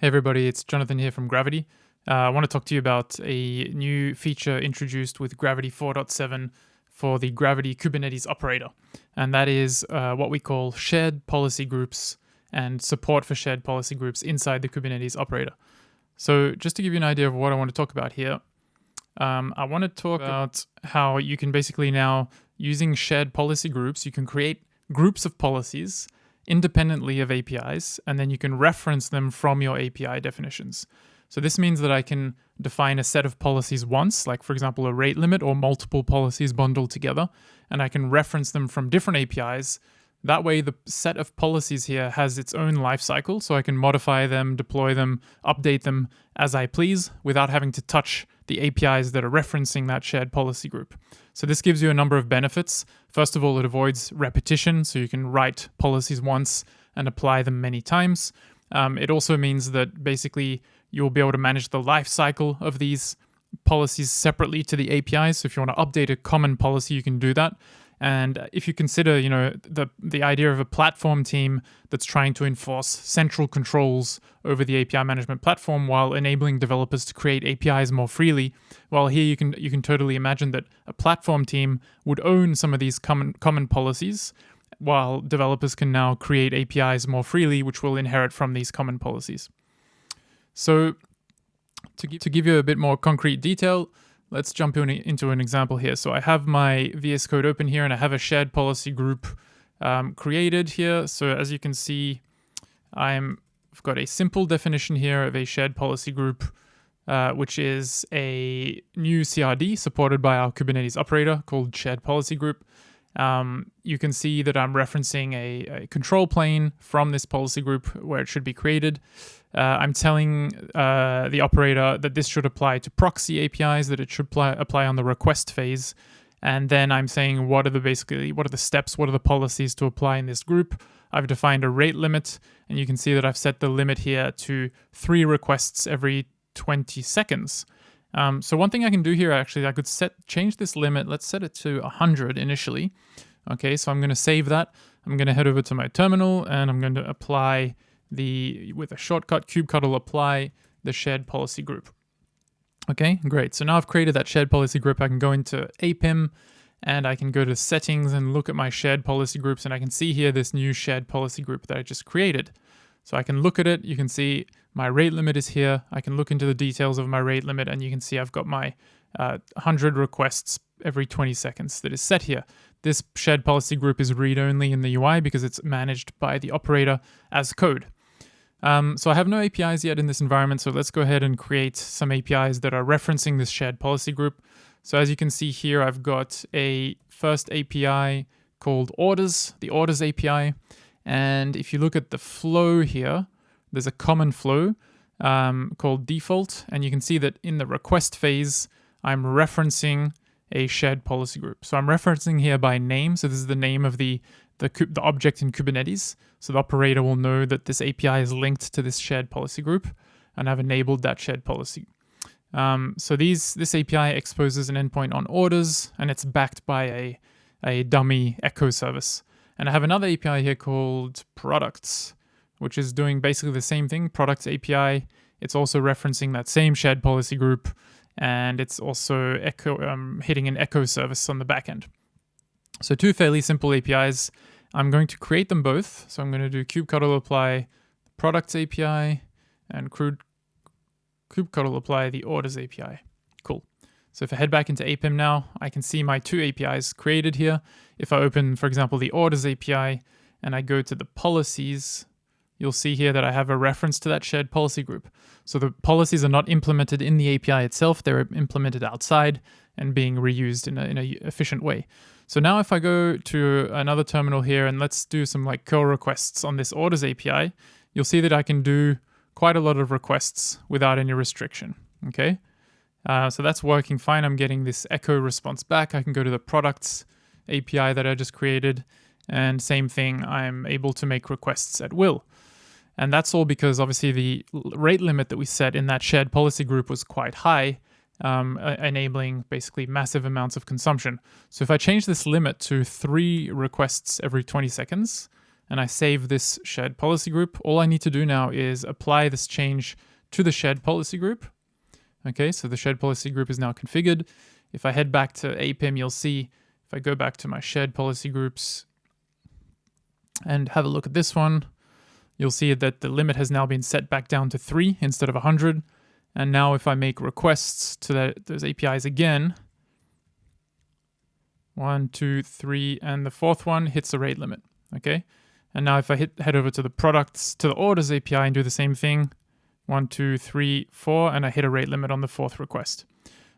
Hey everybody, it's Jonathan here from Gravitee. I want to talk to you about a new feature introduced with Gravitee 4.7 for the Gravitee Kubernetes operator. And that is what we call shared policy groups and support for shared policy groups inside the Kubernetes operator. So just to give you an idea of what I want to talk about here, I want to talk about how you can basically now, using shared policy groups, you can create groups of policies independently of APIs, and then you can reference them from your API definitions. So this means that I can define a set of policies once, like for example, a rate limit or multiple policies bundled together, and I can reference them from different APIs. That way the set of policies here has its own life cycle, so I can modify them, deploy them, update them as I please without having to touch the APIs that are referencing that shared policy group. So this gives you a number of benefits. First of all, it avoids repetition, so you can write policies once and apply them many times. It also means that basically you'll be able to manage the life cycle of these policies separately to the APIs. So if you want to update a common policy, you can do that. And if you consider, the idea of a platform team that's trying to enforce central controls over the API management platform while enabling developers to create APIs more freely, well, here you can totally imagine that a platform team would own some of these common policies, while developers can now create APIs more freely, which will inherit from these common policies. So to give you a bit more concrete detail, let's jump into an example here. So I have my VS Code open here, and I have a shared policy group created here. So as you can see, I've got a simple definition here of a shared policy group, which is a new CRD supported by our Kubernetes operator called shared policy group. You can see that I'm referencing a control plane from this policy group where it should be created. I'm telling the operator that this should apply to proxy APIs, that it should apply on the request phase. And then I'm saying what are the steps, what are the policies to apply in this group. I've defined a rate limit, and you can see that I've set the limit here to 3 requests every 20 seconds. So one thing I can do here, actually, I could change this limit. Let's set it to 100 initially. Okay, so I'm going to save that. I'm going to head over to my terminal, and I'm going to apply with a shortcut, kubectl apply the shared policy group. Okay, great. So now I've created that shared policy group. I can go into APIM, and I can go to settings and look at my shared policy groups, and I can see here this new shared policy group that I just created. So I can look at it. You can see my rate limit is here. I can look into the details of my rate limit, and you can see I've got my 100 requests every 20 seconds that is set here. This shared policy group is read-only in the UI because it's managed by the operator as code. So I have no APIs yet in this environment, so let's go ahead and create some APIs that are referencing this shared policy group. So as you can see here, I've got a first API called orders, the orders API. And if you look at the flow here, there's a common flow called default. And you can see that in the request phase, I'm referencing a shared policy group. So I'm referencing here by name. So this is the name of the object in Kubernetes. So the operator will know that this API is linked to this shared policy group, and I've enabled that shared policy. So this API exposes an endpoint on orders, and it's backed by a dummy echo service. And I have another API here called products, which is doing basically the same thing, products API. It's also referencing that same shared policy group, and it's also hitting an echo service on the back end. So 2 fairly simple APIs. I'm going to create them both. So I'm going to do kubectl apply products API and kubectl apply the orders API. Cool. So if I head back into APIM now, I can see my 2 APIs created here. If I open, for example, the orders API and I go to the policies, you'll see here that I have a reference to that shared policy group. So the policies are not implemented in the API itself. They're implemented outside and being reused in an efficient way. So now if I go to another terminal here and let's do some curl requests on this orders API, you'll see that I can do quite a lot of requests without any restriction. Okay. So that's working fine. I'm getting this echo response back. I can go to the products API that I just created, and same thing, I'm able to make requests at will. And that's all because obviously the rate limit that we set in that shared policy group was quite high, enabling basically massive amounts of consumption. So if I change this limit to 3 requests every 20 seconds, and I save this shared policy group, all I need to do now is apply this change to the shared policy group. Okay, so the shared policy group is now configured. If I head back to APIM, you'll see, if I go back to my shared policy groups and have a look at this one, you'll see that the limit has now been set back down to 3 instead of 100. And now if I make requests to those APIs again, 1, 2, 3, and the fourth one hits the rate limit, okay? And now if I head over to the products, to the orders API and do the same thing, 1, 2, 3, 4, and I hit a rate limit on the fourth request,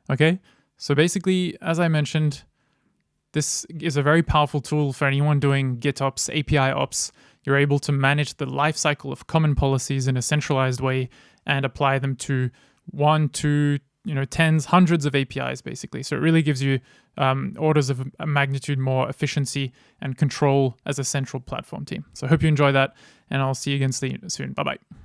okay? So basically, as I mentioned, this is a very powerful tool for anyone doing GitOps, API ops. You're able to manage the lifecycle of common policies in a centralized way and apply them to 1, 2, tens, hundreds of APIs, basically. So it really gives you orders of magnitude more efficiency and control as a central platform team. So I hope you enjoy that, and I'll see you again soon. Bye-bye.